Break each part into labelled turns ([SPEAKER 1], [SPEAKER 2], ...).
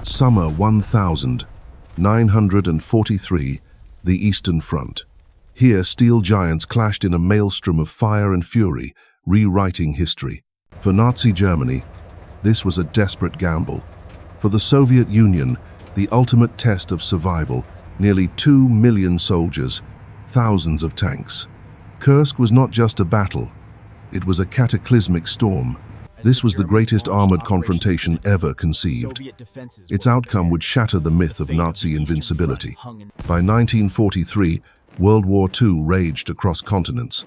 [SPEAKER 1] Summer 1943, the Eastern Front. Here, steel giants clashed in a maelstrom of fire and fury, rewriting history. For Nazi Germany, this was a desperate gamble. For the Soviet Union, the ultimate test of survival, nearly 2 million soldiers, thousands of tanks. Kursk was not just a battle, it was a cataclysmic storm. This was the greatest armored confrontation ever conceived. Its outcome would shatter the myth of Nazi invincibility. By 1943, World War II raged across continents.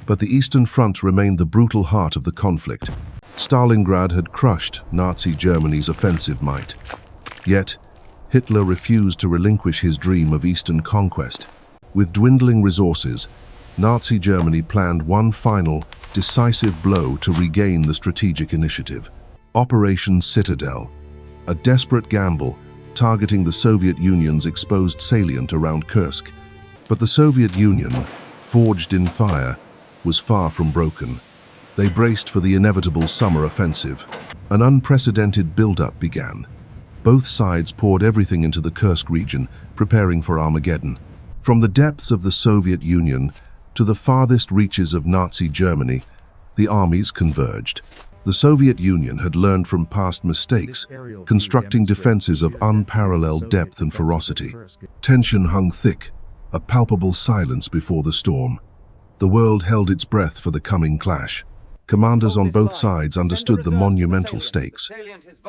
[SPEAKER 1] But the Eastern Front remained the brutal heart of the conflict. Stalingrad had crushed Nazi Germany's offensive might. Yet, Hitler refused to relinquish his dream of Eastern conquest. With dwindling resources, Nazi Germany planned one final, decisive blow to regain the strategic initiative. Operation Citadel, a desperate gamble targeting the Soviet Union's exposed salient around Kursk. But the Soviet Union, forged in fire, was far from broken. They braced for the inevitable summer offensive. An unprecedented build-up began. Both sides poured everything into the Kursk region, preparing for Armageddon. From the depths of the Soviet Union to the farthest reaches of Nazi Germany, the armies converged. The Soviet Union had learned from past mistakes, constructing defenses of unparalleled depth and ferocity. Tension hung thick, a palpable silence before the storm. The world held its breath for the coming clash. Commanders on both sides understood the monumental stakes.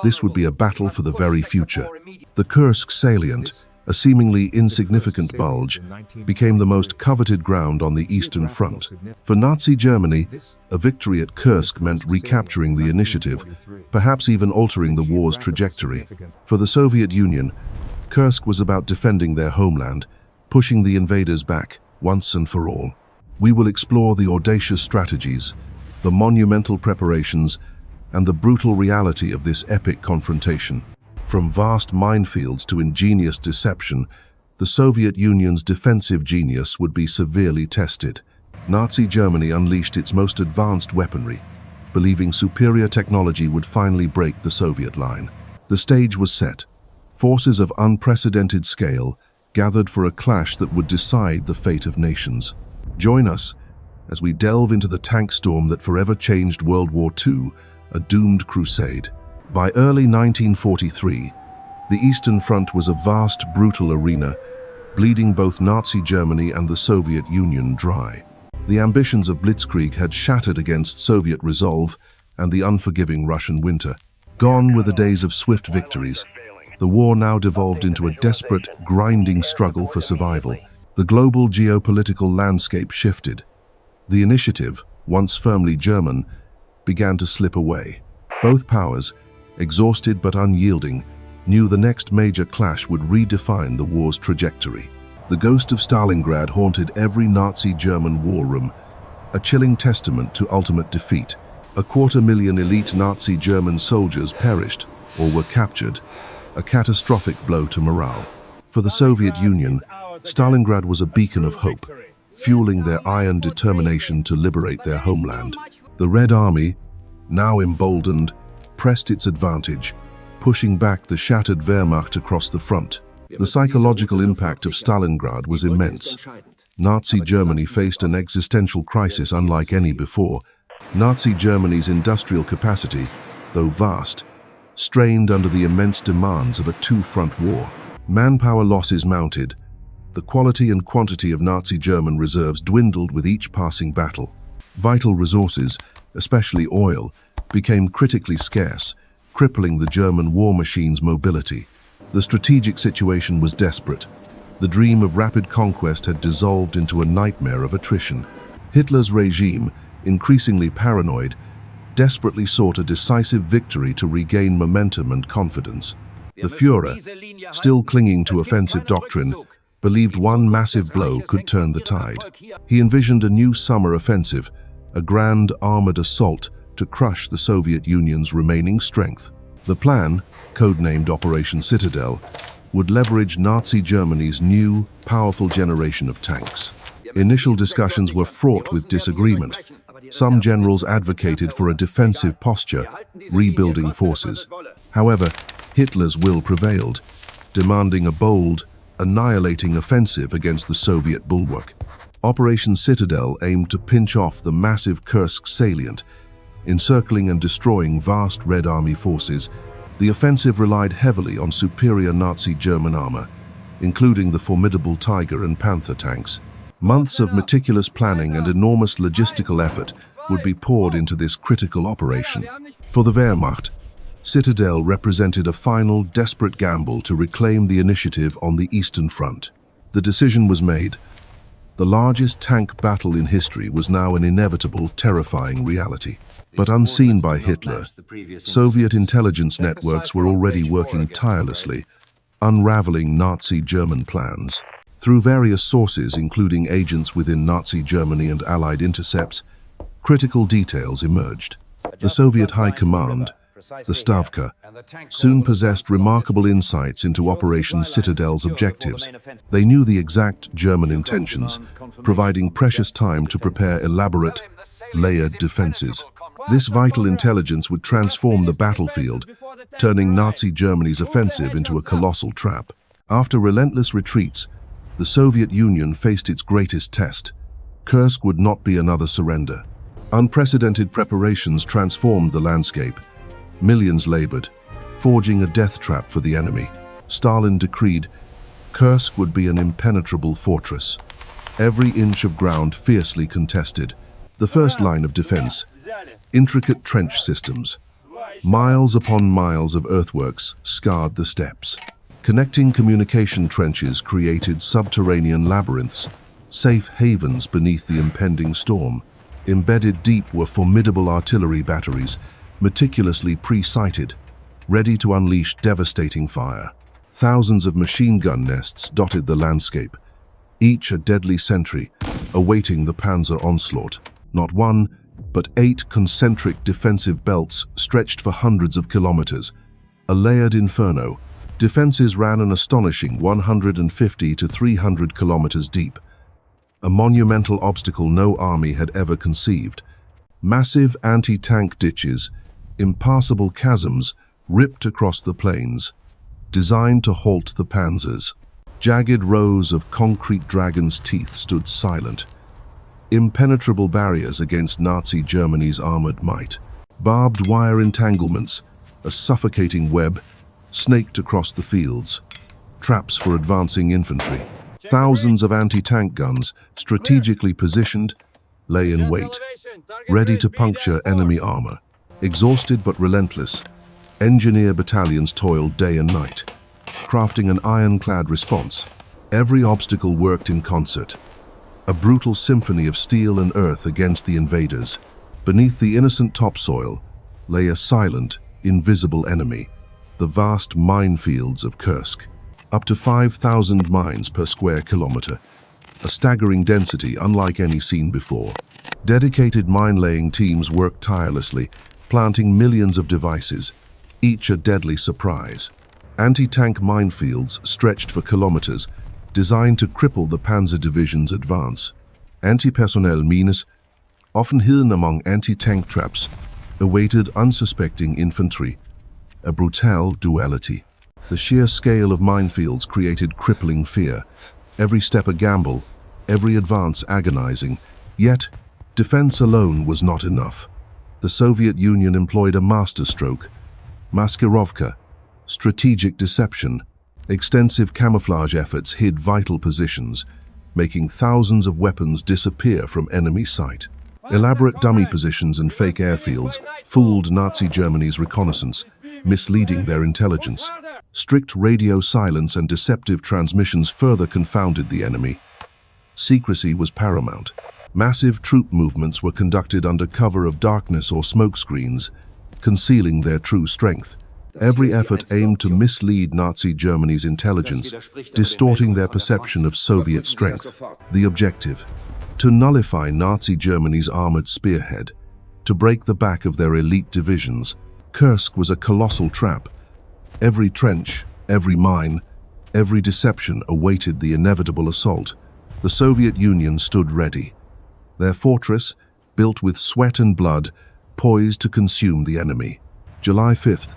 [SPEAKER 1] This would be a battle for the very future. The Kursk salient, a seemingly insignificant bulge, became the most coveted ground on the Eastern Front. For Nazi Germany, a victory at Kursk meant recapturing the initiative, perhaps even altering the war's trajectory. For the Soviet Union, Kursk was about defending their homeland, pushing the invaders back once and for all. We will explore the audacious strategies, the monumental preparations, and the brutal reality of this epic confrontation. From vast minefields to ingenious deception, the Soviet Union's defensive genius would be severely tested. Nazi Germany unleashed its most advanced weaponry, believing superior technology would finally break the Soviet line. The stage was set. Forces of unprecedented scale gathered for a clash that would decide the fate of nations. Join us as we delve into the tank storm that forever changed World War II, a doomed crusade. By early 1943, the Eastern Front was a vast, brutal arena, bleeding both Nazi Germany and the Soviet Union dry. The ambitions of Blitzkrieg had shattered against Soviet resolve and the unforgiving Russian winter. Gone were the days of swift victories. The war now devolved into a desperate, grinding struggle for survival. The global geopolitical landscape shifted. The initiative, once firmly German, began to slip away. Both powers, exhausted but unyielding, knew the next major clash would redefine the war's trajectory. The ghost of Stalingrad haunted every Nazi German war room, a chilling testament to ultimate defeat. 250,000 elite Nazi German soldiers perished or were captured, a catastrophic blow to morale. For the Soviet Union, Stalingrad was a beacon of hope, fueling their iron determination to liberate their homeland. The Red Army, now emboldened, pressed its advantage, pushing back the shattered Wehrmacht across the front. The psychological impact of Stalingrad was immense. Nazi Germany faced an existential crisis unlike any before. Nazi Germany's industrial capacity, though vast, strained under the immense demands of a two-front war. Manpower losses mounted. The quality and quantity of Nazi German reserves dwindled with each passing battle. Vital resources, especially oil, became critically scarce, crippling the German war machine's mobility. The strategic situation was desperate. The dream of rapid conquest had dissolved into a nightmare of attrition. Hitler's regime, increasingly paranoid, desperately sought a decisive victory to regain momentum and confidence. The Führer, still clinging to offensive doctrine, believed one massive blow could turn the tide. He envisioned a new summer offensive, a grand armored assault to crush the Soviet Union's remaining strength. The plan, codenamed Operation Citadel, would leverage Nazi Germany's new, powerful generation of tanks. Initial discussions were fraught with disagreement. Some generals advocated for a defensive posture, rebuilding forces. However, Hitler's will prevailed, demanding a bold, annihilating offensive against the Soviet bulwark. Operation Citadel aimed to pinch off the massive Kursk salient, encircling and destroying vast Red Army forces. The offensive relied heavily on superior Nazi German armor, including the formidable Tiger and Panther tanks. Months of meticulous planning and enormous logistical effort would be poured into this critical operation. For the Wehrmacht, Citadel represented a final, desperate gamble to reclaim the initiative on the Eastern Front. The decision was made. The largest tank battle in history was now an inevitable, terrifying reality. But unseen by Hitler, Soviet intelligence networks were already working tirelessly, unraveling Nazi German plans. Through various sources, including agents within Nazi Germany and Allied intercepts, critical details emerged. The Soviet High Command, the Stavka, soon possessed remarkable insights into Operation Citadel's objectives. They knew the exact German intentions, providing precious time to prepare elaborate, layered defenses. This vital intelligence would transform the battlefield, turning Nazi Germany's offensive into a colossal trap. After relentless retreats, the Soviet Union faced its greatest test. Kursk would not be another surrender. Unprecedented preparations transformed the landscape. Millions labored, forging a death trap for the enemy. Stalin decreed Kursk would be an impenetrable fortress, every inch of ground fiercely contested. The first line of defense, intricate trench systems. Miles upon miles of earthworks scarred the steppes. Connecting communication trenches created subterranean labyrinths, safe havens beneath the impending storm. Embedded deep were formidable artillery batteries, meticulously pre-sighted, ready to unleash devastating fire. Thousands of machine gun nests dotted the landscape, each a deadly sentry, awaiting the Panzer onslaught. Not one, but 8 concentric defensive belts stretched for hundreds of kilometers. A layered inferno, defenses ran an astonishing 150 to 300 kilometers deep. A monumental obstacle no army had ever conceived. Massive anti-tank ditches, impassable chasms ripped across the plains, designed to halt the panzers. Jagged rows of concrete dragon's teeth stood silent, impenetrable barriers against Nazi Germany's armored might. Barbed wire entanglements, a suffocating web, snaked across the fields, traps for advancing infantry. Thousands of anti-tank guns, strategically positioned, lay in wait, ready to puncture enemy armor. Exhausted but relentless, engineer battalions toiled day and night, crafting an ironclad response. Every obstacle worked in concert, a brutal symphony of steel and earth against the invaders. Beneath the innocent topsoil lay a silent, invisible enemy, the vast minefields of Kursk. Up to 5,000 mines per square kilometer, a staggering density unlike any seen before. Dedicated mine-laying teams worked tirelessly, planting millions of devices, each a deadly surprise. Anti-tank minefields stretched for kilometers, designed to cripple the Panzer Division's advance. Anti-personnel mines, often hidden among anti-tank traps, awaited unsuspecting infantry. A brutal duality. The sheer scale of minefields created crippling fear. Every step a gamble, every advance agonizing. Yet, defense alone was not enough. The Soviet Union employed a masterstroke, Maskirovka, strategic deception. Extensive camouflage efforts hid vital positions, making thousands of weapons disappear from enemy sight. Elaborate dummy positions and fake airfields fooled Nazi Germany's reconnaissance, misleading their intelligence. Strict radio silence and deceptive transmissions further confounded the enemy. Secrecy was paramount. Massive troop movements were conducted under cover of darkness or smoke screens, concealing their true strength. Every effort aimed to mislead Nazi Germany's intelligence, distorting their perception of Soviet strength. The objective: to nullify Nazi Germany's armored spearhead, to break the back of their elite divisions. Kursk was a colossal trap. Every trench, every mine, every deception awaited the inevitable assault. The Soviet Union stood ready. Their fortress, built with sweat and blood, poised to consume the enemy. July 5th,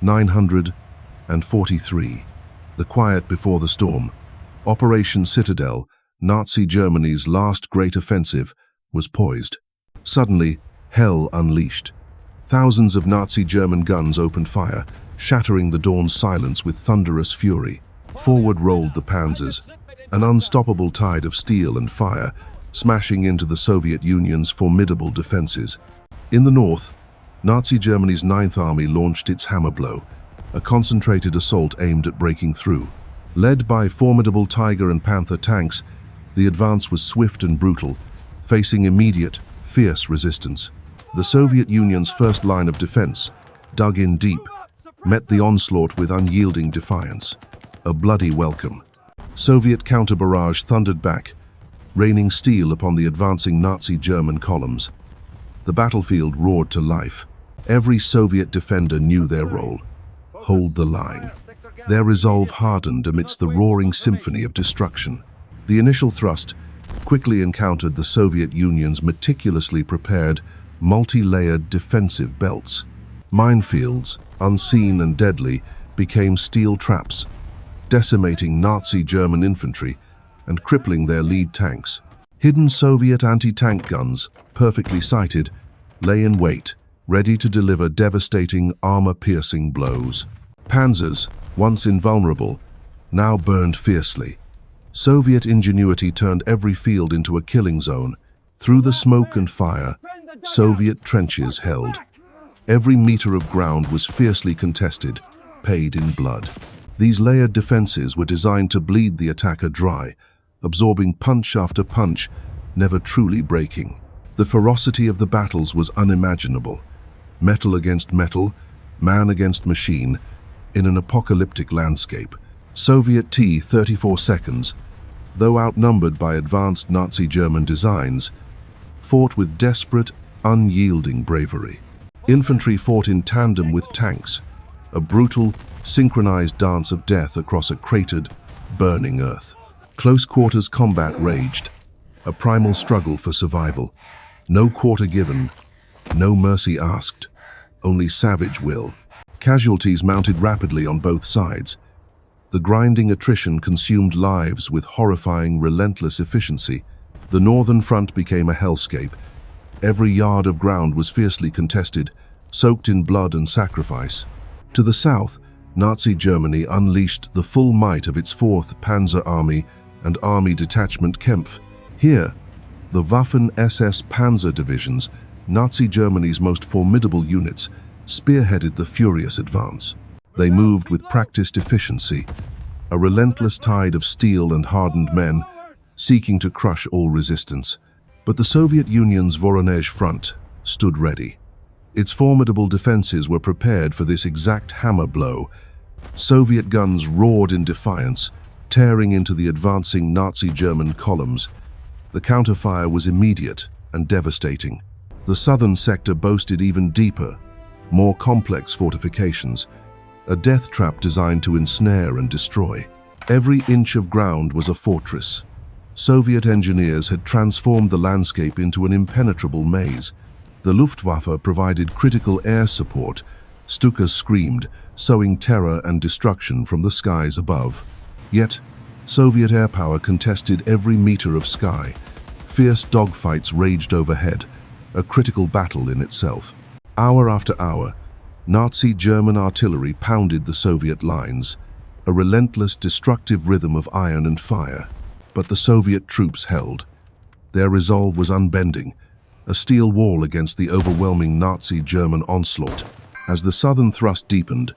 [SPEAKER 1] 943. The quiet before the storm. Operation Citadel, Nazi Germany's last great offensive, was poised. Suddenly, hell unleashed. Thousands of Nazi German guns opened fire, shattering the dawn's silence with thunderous fury. Forward rolled the Panzers, an unstoppable tide of steel and fire, smashing into the Soviet Union's formidable defenses. In the north, Nazi Germany's Ninth Army launched its hammer blow, a concentrated assault aimed at breaking through. Led by formidable Tiger and Panther tanks, the advance was swift and brutal, facing immediate, fierce resistance. The Soviet Union's first line of defense, dug in deep, met the onslaught with unyielding defiance. A bloody welcome. Soviet counter-barrage thundered back, raining steel upon the advancing Nazi German columns. The battlefield roared to life. Every Soviet defender knew their role. Hold the line. Their resolve hardened amidst the roaring symphony of destruction. The initial thrust quickly encountered the Soviet Union's meticulously prepared, multi-layered defensive belts. Minefields, unseen and deadly, became steel traps, decimating Nazi German infantry and crippling their lead tanks. Hidden Soviet anti-tank guns, perfectly sighted, lay in wait, ready to deliver devastating, armor-piercing blows. Panzers, once invulnerable, now burned fiercely. Soviet ingenuity turned every field into a killing zone. Through the smoke and fire, Soviet trenches held. Every meter of ground was fiercely contested, paid in blood. These layered defenses were designed to bleed the attacker dry, absorbing punch after punch, never truly breaking. The ferocity of the battles was unimaginable. Metal against metal, man against machine, in an apocalyptic landscape. Soviet T-34 seconds, though outnumbered by advanced Nazi German designs, fought with desperate, unyielding bravery. Infantry fought in tandem with tanks, a brutal, synchronized dance of death across a cratered, burning earth. Close-quarters combat raged, a primal struggle for survival. No quarter given, no mercy asked, only savage will. Casualties mounted rapidly on both sides. The grinding attrition consumed lives with horrifying, relentless efficiency. The northern front became a hellscape. Every yard of ground was fiercely contested, soaked in blood and sacrifice. To the south, Nazi Germany unleashed the full might of its 4th Panzer Army and Army Detachment Kempf. Here, the Waffen-SS Panzer divisions, Nazi Germany's most formidable units, spearheaded the furious advance. They moved with practiced efficiency, a relentless tide of steel and hardened men, seeking to crush all resistance. But the Soviet Union's Voronezh front stood ready. Its formidable defenses were prepared for this exact hammer blow. Soviet guns roared in defiance, tearing into the advancing Nazi German columns. The counterfire was immediate and devastating. The southern sector boasted even deeper, more complex fortifications, a death trap designed to ensnare and destroy. Every inch of ground was a fortress. Soviet engineers had transformed the landscape into an impenetrable maze. The Luftwaffe provided critical air support. Stuka screamed, sowing terror and destruction from the skies above. Yet, Soviet air power contested every meter of sky. Fierce dogfights raged overhead, a critical battle in itself. Hour after hour, Nazi German artillery pounded the Soviet lines, a relentless, destructive rhythm of iron and fire. But the Soviet troops held. Their resolve was unbending, a steel wall against the overwhelming Nazi German onslaught. As the southern thrust deepened,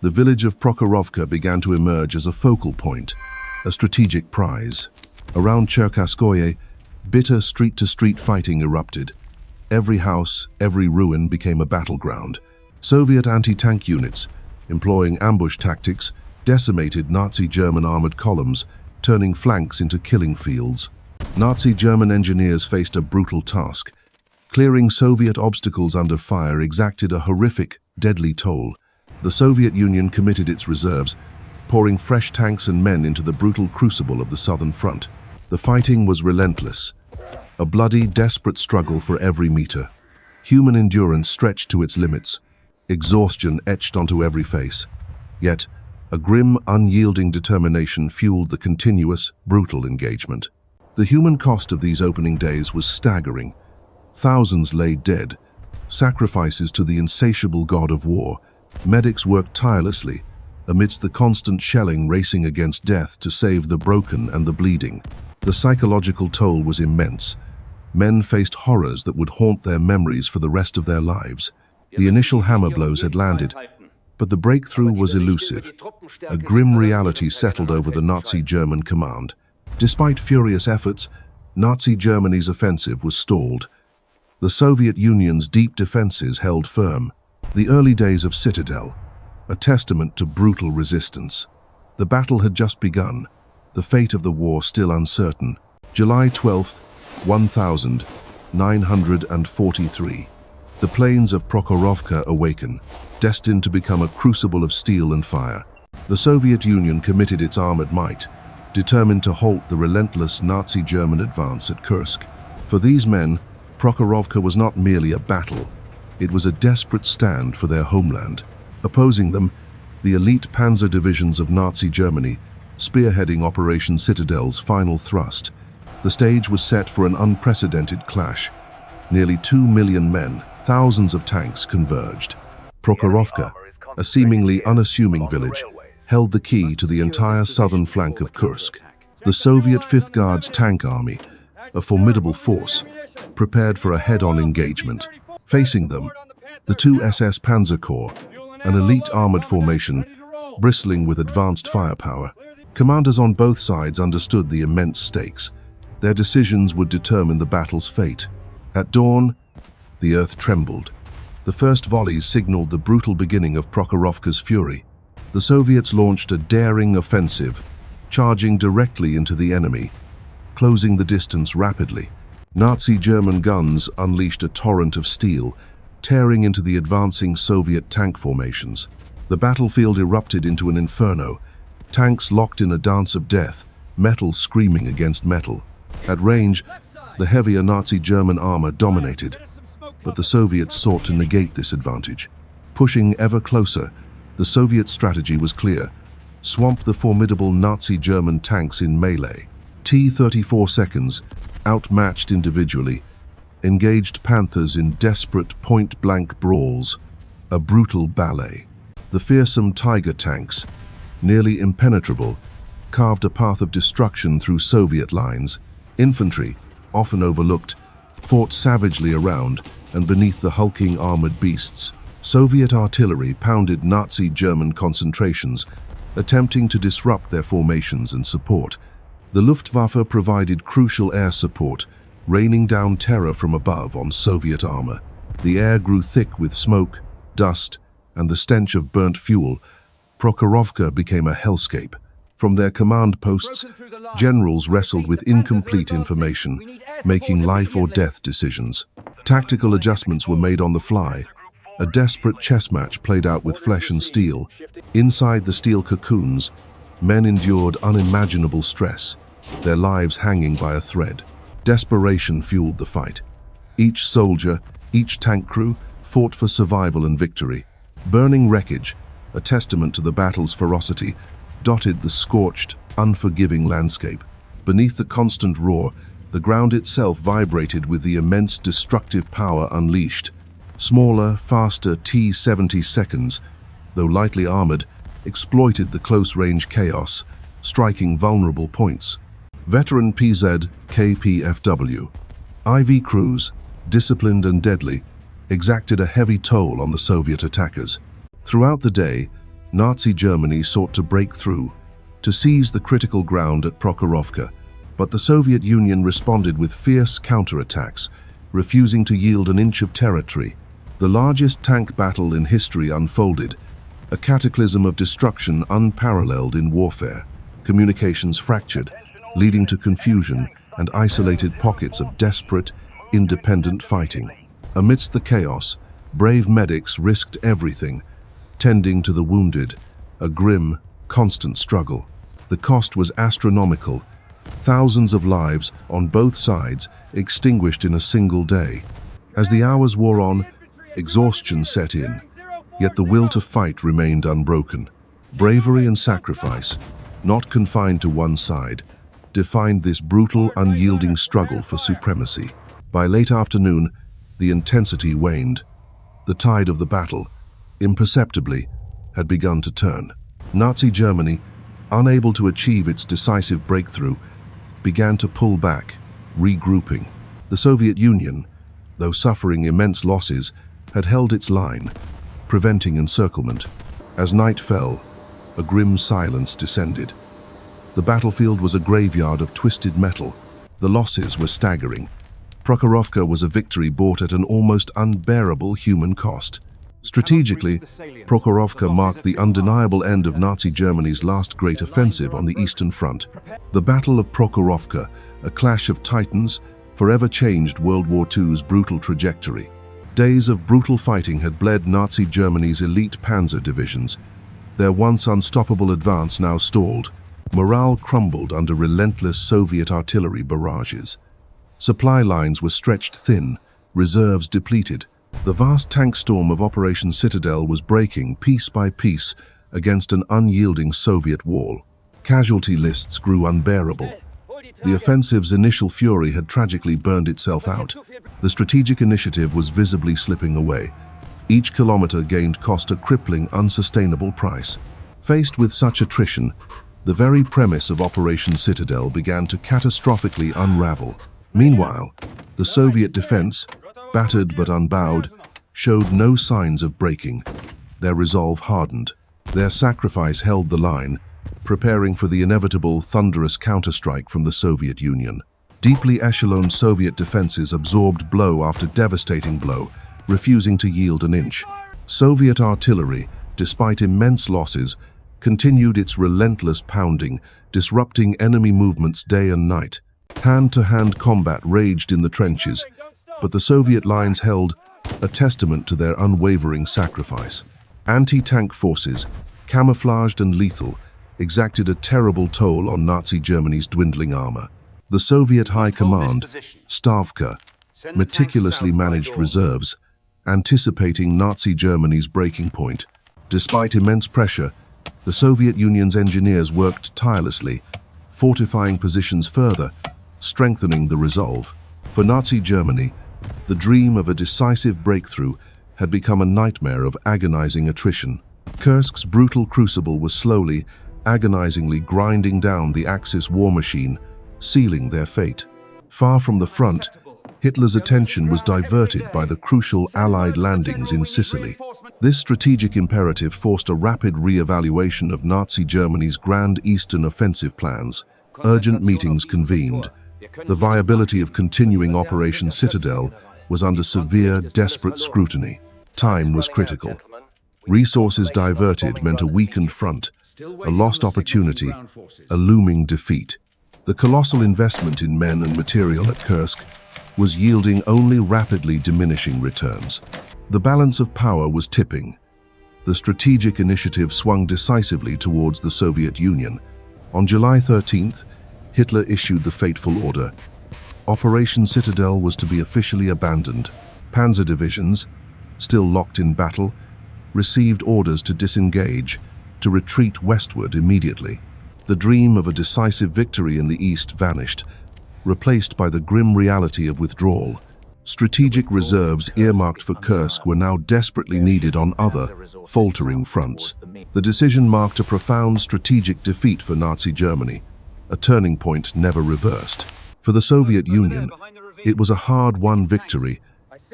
[SPEAKER 1] the village of Prokhorovka began to emerge as a focal point, a strategic prize. Around Cherkaskoye, bitter street-to-street fighting erupted. Every house, every ruin became a battleground. Soviet anti-tank units, employing ambush tactics, decimated Nazi German armored columns, turning flanks into killing fields. Nazi German engineers faced a brutal task. Clearing Soviet obstacles under fire exacted a horrific, deadly toll. The Soviet Union committed its reserves, pouring fresh tanks and men into the brutal crucible of the southern front. The fighting was relentless, a bloody, desperate struggle for every meter. Human endurance stretched to its limits. exhaustion etched onto every face. Yet, a grim, unyielding determination fueled the continuous, brutal engagement. The human cost of these opening days was staggering. Thousands lay dead, sacrifices to the insatiable god of war. Medics worked tirelessly, amidst the constant shelling racing against death to save the broken and the bleeding. The psychological toll was immense. Men faced horrors that would haunt their memories for the rest of their lives. The initial hammer blows had landed, but the breakthrough was elusive. A grim reality settled over the Nazi German command. Despite furious efforts, Nazi Germany's offensive was stalled. The Soviet Union's deep defenses held firm. The early days of Citadel, a testament to brutal resistance. The battle had just begun, the fate of the war still uncertain. July 12, 1943. The plains of Prokhorovka awaken, destined to become a crucible of steel and fire. The Soviet Union committed its armored might, determined to halt the relentless Nazi German advance at Kursk. For these men, Prokhorovka was not merely a battle, it was a desperate stand for their homeland. Opposing them, the elite panzer divisions of Nazi Germany, spearheading Operation Citadel's final thrust. The stage was set for an unprecedented clash. Nearly 2 million men, thousands of tanks converged. Prokhorovka, a seemingly unassuming village, held the key to the entire southern flank of Kursk. The Soviet Fifth Guards tank army, a formidable force, prepared for a head-on engagement. Facing them, the two SS Panzer Corps, an elite armored formation, bristling with advanced firepower. Commanders on both sides understood the immense stakes. Their decisions would determine the battle's fate. At dawn, the earth trembled. The first volleys signaled the brutal beginning of Prokhorovka's fury. The Soviets launched a daring offensive, charging directly into the enemy, closing the distance rapidly. Nazi German guns unleashed a torrent of steel, tearing into the advancing Soviet tank formations. The battlefield erupted into an inferno, tanks locked in a dance of death, metal screaming against metal. At range, the heavier Nazi German armor dominated, but the Soviets sought to negate this advantage. Pushing ever closer, the Soviet strategy was clear: swamp the formidable Nazi German tanks in melee. T-34 seconds, outmatched individually, engaged Panthers in desperate point-blank brawls, a brutal ballet. The fearsome Tiger tanks, nearly impenetrable, carved a path of destruction through Soviet lines. Infantry, often overlooked, fought savagely around and beneath the hulking armored beasts. Soviet artillery pounded Nazi German concentrations, attempting to disrupt their formations and support. The Luftwaffe provided crucial air support, raining down terror from above on Soviet armor. The air grew thick with smoke, dust, and the stench of burnt fuel. Prokhorovka became a hellscape. From their command posts, generals wrestled with incomplete information, making life or death decisions. Tactical adjustments were made on the fly. A desperate chess match played out with flesh and steel. Inside the steel cocoons, men endured unimaginable stress, their lives hanging by a thread. Desperation fueled the fight. Each soldier, each tank crew, fought for survival and victory. Burning wreckage, a testament to the battle's ferocity, dotted the scorched, unforgiving landscape. Beneath the constant roar, the ground itself vibrated with the immense destructive power unleashed. Smaller, faster T-70 seconds, though lightly armored, exploited the close-range chaos, striking vulnerable points. Veteran PZ KPFW, IV crews, disciplined and deadly, exacted a heavy toll on the Soviet attackers. Throughout the day, Nazi Germany sought to break through, to seize the critical ground at Prokhorovka, but the Soviet Union responded with fierce counterattacks, refusing to yield an inch of territory. The largest tank battle in history unfolded, a cataclysm of destruction unparalleled in warfare. Communications fractured, leading to confusion and isolated pockets of desperate, independent fighting. Amidst the chaos, brave medics risked everything, tending to the wounded, a grim, constant struggle. The cost was astronomical, thousands of lives on both sides extinguished in a single day. As the hours wore on, exhaustion set in. Yet the will to fight remained unbroken. Bravery and sacrifice, not confined to one side, defined this brutal, unyielding struggle for supremacy. By late afternoon, the intensity waned. The tide of the battle, imperceptibly, had begun to turn. Nazi Germany, unable to achieve its decisive breakthrough, began to pull back, regrouping. The Soviet Union, though suffering immense losses, had held its line, preventing encirclement. As night fell, a grim silence descended. The battlefield was a graveyard of twisted metal. The losses were staggering. Prokhorovka was a victory bought at an almost unbearable human cost. Strategically, Prokhorovka marked the undeniable end of Nazi Germany's last great offensive on the Eastern Front. The Battle of Prokhorovka, a clash of titans, forever changed World War II's brutal trajectory. Days of brutal fighting had bled Nazi Germany's elite panzer divisions. Their once unstoppable advance now stalled. Morale crumbled under relentless Soviet artillery barrages. Supply lines were stretched thin, reserves depleted. The vast tank storm of Operation Citadel was breaking piece by piece against an unyielding Soviet wall. Casualty lists grew unbearable. The offensive's initial fury had tragically burned itself out. The strategic initiative was visibly slipping away. Each kilometer gained cost a crippling, unsustainable price. Faced with such attrition, the very premise of Operation Citadel began to catastrophically unravel. Meanwhile, the Soviet defense, battered but unbowed, showed no signs of breaking. Their resolve hardened. Their sacrifice held the line, preparing for the inevitable thunderous counterstrike from the Soviet Union. Deeply echeloned Soviet defenses absorbed blow after devastating blow, refusing to yield an inch. Soviet artillery, despite immense losses, continued its relentless pounding, disrupting enemy movements day and night. Hand-to-hand combat raged in the trenches, but the Soviet lines held, a testament to their unwavering sacrifice. Anti-tank forces, camouflaged and lethal, exacted a terrible toll on Nazi Germany's dwindling armor. The Soviet High Command, Stavka, meticulously managed reserves, anticipating Nazi Germany's breaking point. Despite immense pressure, the Soviet Union's engineers worked tirelessly, fortifying positions further, strengthening the resolve. For Nazi Germany, the dream of a decisive breakthrough had become a nightmare of agonizing attrition. Kursk's brutal crucible was slowly, agonizingly grinding down the Axis war machine, sealing their fate. Far from the front, Hitler's attention was diverted by the crucial Allied landings in Sicily. This strategic imperative forced a rapid re-evaluation of Nazi Germany's grand Eastern offensive plans. Urgent meetings convened. The viability of continuing Operation Citadel was under severe, desperate scrutiny. Time was critical. Resources diverted meant a weakened front, a lost opportunity, a looming defeat. The colossal investment in men and material at Kursk was yielding only rapidly diminishing returns. The balance of power was tipping. The strategic initiative swung decisively towards the Soviet Union. On July 13th, Hitler issued the fateful order. Operation Citadel was to be officially abandoned. Panzer divisions, still locked in battle, received orders to disengage, to retreat westward immediately. The dream of a decisive victory in the east vanished, replaced by the grim reality of withdrawal. Strategic reserves earmarked for Kursk were now desperately needed on other, faltering fronts. The decision marked a profound strategic defeat for Nazi Germany, a turning point never reversed. For the Soviet Union, it was a hard-won victory,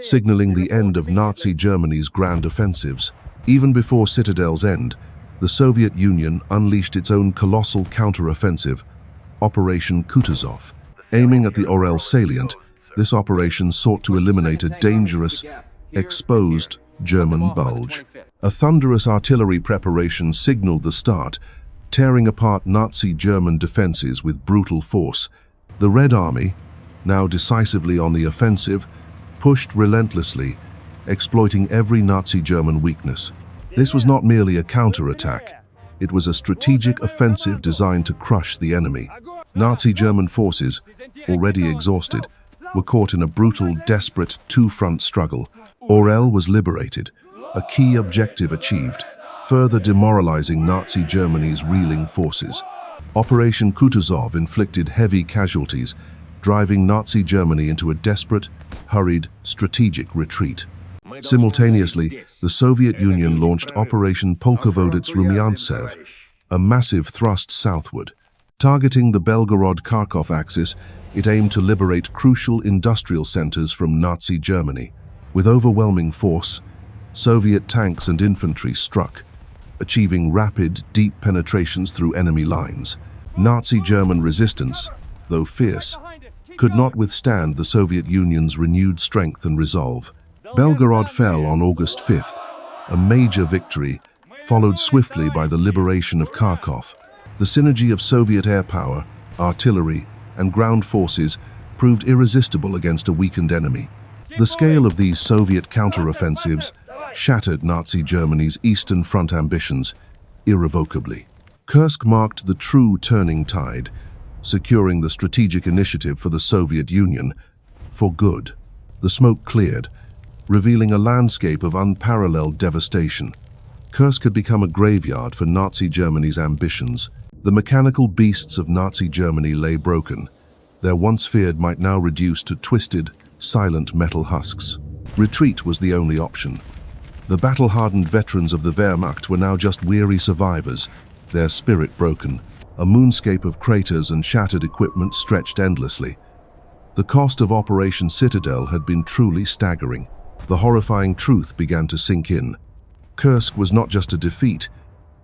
[SPEAKER 1] signaling the end of Nazi Germany's grand offensives. Even before Citadel's end, the Soviet Union unleashed its own colossal counter-offensive, Operation Kutuzov. Aiming at the Orel salient, this operation sought to eliminate a dangerous, exposed German bulge. A thunderous artillery preparation signaled the start, tearing apart Nazi German defenses with brutal force. The Red Army, now decisively on the offensive, pushed relentlessly, exploiting every Nazi German weakness. This was not merely a counterattack. It was a strategic offensive designed to crush the enemy. Nazi German forces, already exhausted, were caught in a brutal, desperate two-front struggle. Orel was liberated, a key objective achieved, further demoralizing Nazi Germany's reeling forces. Operation Kutuzov inflicted heavy casualties, driving Nazi Germany into a desperate, hurried, strategic retreat. Simultaneously, the Soviet Union launched Operation Polkovodets-Rumiantsev, a massive thrust southward. Targeting the Belgorod-Kharkov axis, it aimed to liberate crucial industrial centers from Nazi Germany. With overwhelming force, Soviet tanks and infantry struck, achieving rapid, deep penetrations through enemy lines. Nazi German resistance, though fierce, could not withstand the Soviet Union's renewed strength and resolve. Belgorod fell on August 5th, a major victory, followed swiftly by the liberation of Kharkov. The synergy of Soviet air power, artillery, and ground forces proved irresistible against a weakened enemy. The scale of these Soviet counteroffensives shattered Nazi Germany's Eastern Front ambitions irrevocably. Kursk marked the true turning tide, securing the strategic initiative for the Soviet Union for good. The smoke cleared, revealing a landscape of unparalleled devastation. Kursk had become a graveyard for Nazi Germany's ambitions. The mechanical beasts of Nazi Germany lay broken. Their once feared might now reduce to twisted, silent metal husks. Retreat was the only option. The battle-hardened veterans of the Wehrmacht were now just weary survivors, their spirit broken. A moonscape of craters and shattered equipment stretched endlessly. The cost of Operation Citadel had been truly staggering. The horrifying truth began to sink in. Kursk was not just a defeat,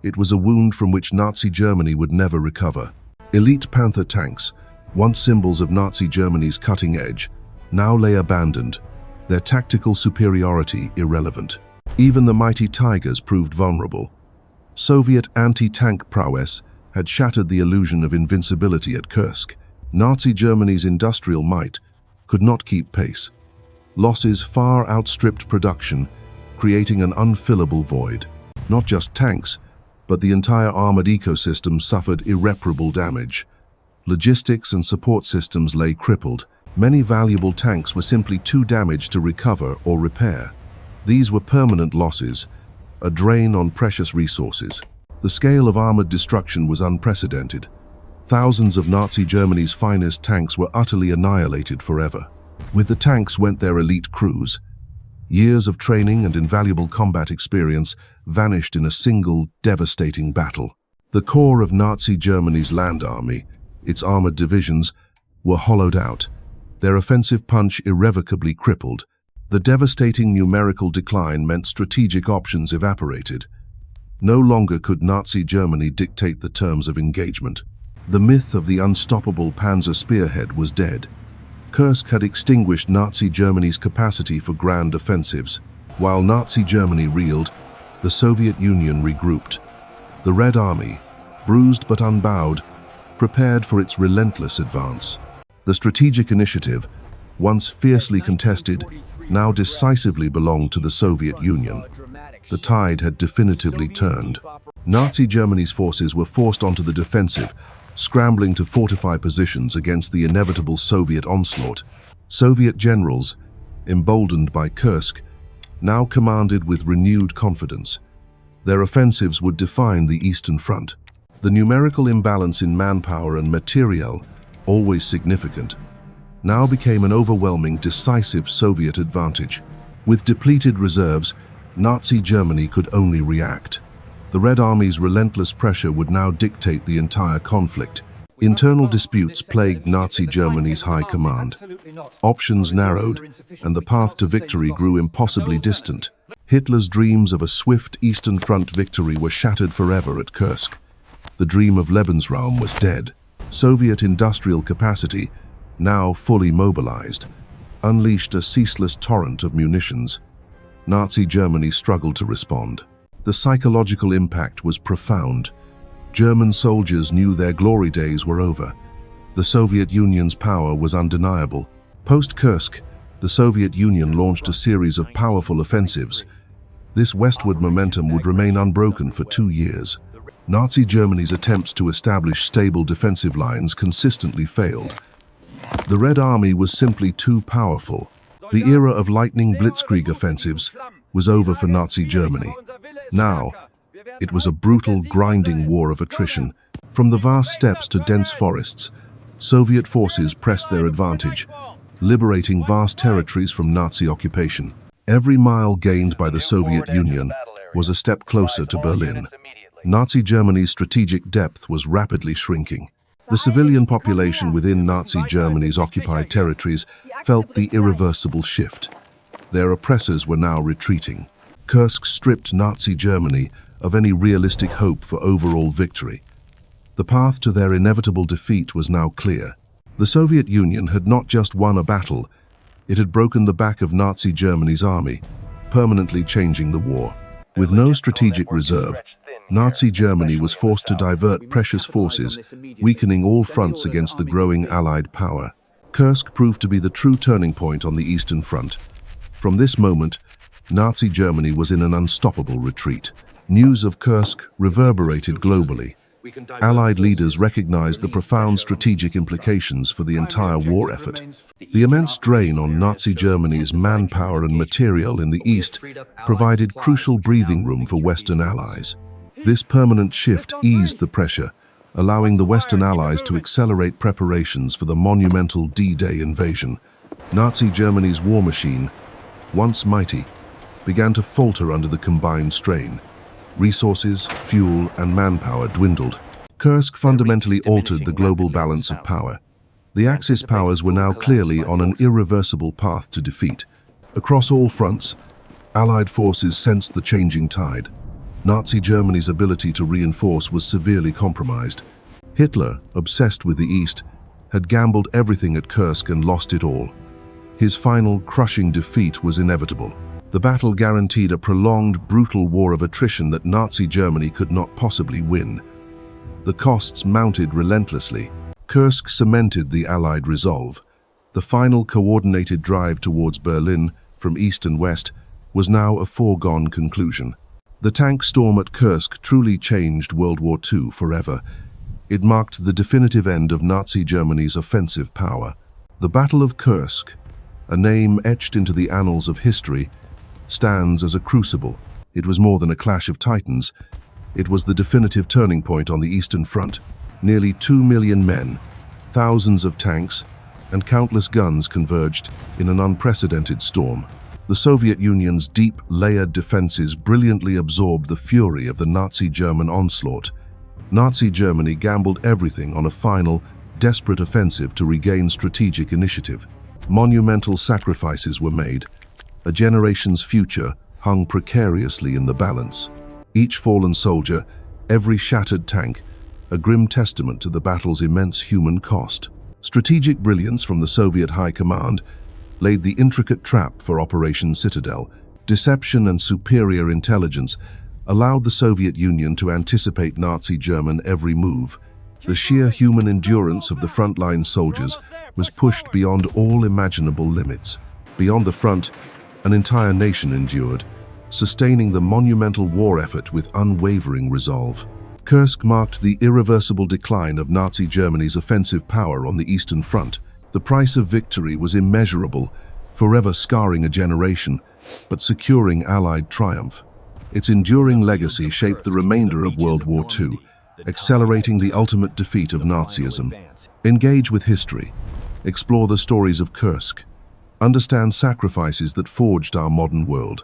[SPEAKER 1] it was a wound from which Nazi Germany would never recover. Elite Panther tanks, once symbols of Nazi Germany's cutting edge, now lay abandoned, their tactical superiority irrelevant. Even the mighty Tigers proved vulnerable. Soviet anti-tank prowess had shattered the illusion of invincibility at Kursk. Nazi Germany's industrial might could not keep pace. Losses far outstripped production, creating an unfillable void. Not just tanks, but the entire armored ecosystem suffered irreparable damage. Logistics and support systems lay crippled. Many valuable tanks were simply too damaged to recover or repair. These were permanent losses, a drain on precious resources. The scale of armored destruction was unprecedented. Thousands of Nazi Germany's finest tanks were utterly annihilated forever. With the tanks went their elite crews. Years of training and invaluable combat experience vanished in a single, devastating battle. The core of Nazi Germany's land army, its armored divisions, were hollowed out, their offensive punch irrevocably crippled. The devastating numerical decline meant strategic options evaporated. No longer could Nazi Germany dictate the terms of engagement. The myth of the unstoppable Panzer spearhead was dead. Kursk had extinguished Nazi Germany's capacity for grand offensives. While Nazi Germany reeled, the Soviet Union regrouped. The Red Army, bruised but unbowed, prepared for its relentless advance. The strategic initiative, once fiercely contested, now decisively belonged to the Soviet Union. The tide had definitively turned. Nazi Germany's forces were forced onto the defensive, scrambling to fortify positions against the inevitable Soviet onslaught. Soviet generals, emboldened by Kursk, now commanded with renewed confidence. Their offensives would define the Eastern Front. The numerical imbalance in manpower and materiel, always significant, now became an overwhelming, decisive Soviet advantage. With depleted reserves, Nazi Germany could only react. The Red Army's relentless pressure would now dictate the entire conflict. Internal disputes plagued Nazi Germany's high command. Options narrowed, and the path to victory grew impossibly distant. Hitler's dreams of a swift Eastern Front victory were shattered forever at Kursk. The dream of Lebensraum was dead. Soviet industrial capacity, now fully mobilized, unleashed a ceaseless torrent of munitions. Nazi Germany struggled to respond. The psychological impact was profound. German soldiers knew their glory days were over. The Soviet Union's power was undeniable. Post-Kursk, the Soviet Union launched a series of powerful offensives. This westward momentum would remain unbroken for 2 years. Nazi Germany's attempts to establish stable defensive lines consistently failed. The Red Army was simply too powerful. The era of lightning Blitzkrieg offensives, was over for Nazi Germany. Now, it was a brutal, grinding war of attrition. From the vast steppes to dense forests, Soviet forces pressed their advantage, liberating vast territories from Nazi occupation. Every mile gained by the Soviet Union was a step closer to Berlin. Nazi Germany's strategic depth was rapidly shrinking. The civilian population within Nazi Germany's occupied territories felt the irreversible shift. Their oppressors were now retreating. Kursk stripped Nazi Germany of any realistic hope for overall victory. The path to their inevitable defeat was now clear. The Soviet Union had not just won a battle, it had broken the back of Nazi Germany's army, permanently changing the war. With no strategic reserve, Nazi Germany was forced to divert precious forces, weakening all fronts against the growing Allied power. Kursk proved to be the true turning point on the Eastern Front. From this moment, Nazi Germany was in an unstoppable retreat. News of Kursk reverberated globally. Allied leaders recognized the profound strategic implications for the entire war effort. The immense drain on Nazi Germany's manpower and material in the East provided crucial breathing room for Western allies. This permanent shift eased the pressure, allowing the Western allies to accelerate preparations for the monumental D-Day invasion. Nazi Germany's war machine, once mighty, began to falter under the combined strain. Resources, fuel, and manpower dwindled. Kursk fundamentally altered the global balance of power. The Axis powers were now clearly on an irreversible path to defeat. Across all fronts, Allied forces sensed the changing tide. Nazi Germany's ability to reinforce was severely compromised. Hitler, obsessed with the East, had gambled everything at Kursk and lost it all. His final, crushing defeat was inevitable. The battle guaranteed a prolonged, brutal war of attrition that Nazi Germany could not possibly win. The costs mounted relentlessly. Kursk cemented the Allied resolve. The final coordinated drive towards Berlin, from east and west, was now a foregone conclusion. The tank storm at Kursk truly changed World War II forever. It marked the definitive end of Nazi Germany's offensive power. The Battle of Kursk, a name etched into the annals of history, stands as a crucible. It was more than a clash of titans. It was the definitive turning point on the Eastern Front. Nearly 2 million men, thousands of tanks, and countless guns converged in an unprecedented storm. The Soviet Union's deep, layered defenses brilliantly absorbed the fury of the Nazi German onslaught. Nazi Germany gambled everything on a final, desperate offensive to regain strategic initiative. Monumental sacrifices were made. A generation's future hung precariously in the balance. Each fallen soldier, every shattered tank, a grim testament to the battle's immense human cost. Strategic brilliance from the Soviet High Command laid the intricate trap for Operation Citadel. Deception and superior intelligence allowed the Soviet Union to anticipate Nazi German every move. The sheer human endurance of the frontline soldiers was pushed beyond all imaginable limits. Beyond the front, an entire nation endured, sustaining the monumental war effort with unwavering resolve. Kursk marked the irreversible decline of Nazi Germany's offensive power on the Eastern Front. The price of victory was immeasurable, forever scarring a generation, but securing Allied triumph. Its enduring legacy shaped the remainder of World War II, accelerating the ultimate defeat of Nazism. Engage with history. Explore the stories of Kursk. Understand sacrifices that forged our modern world.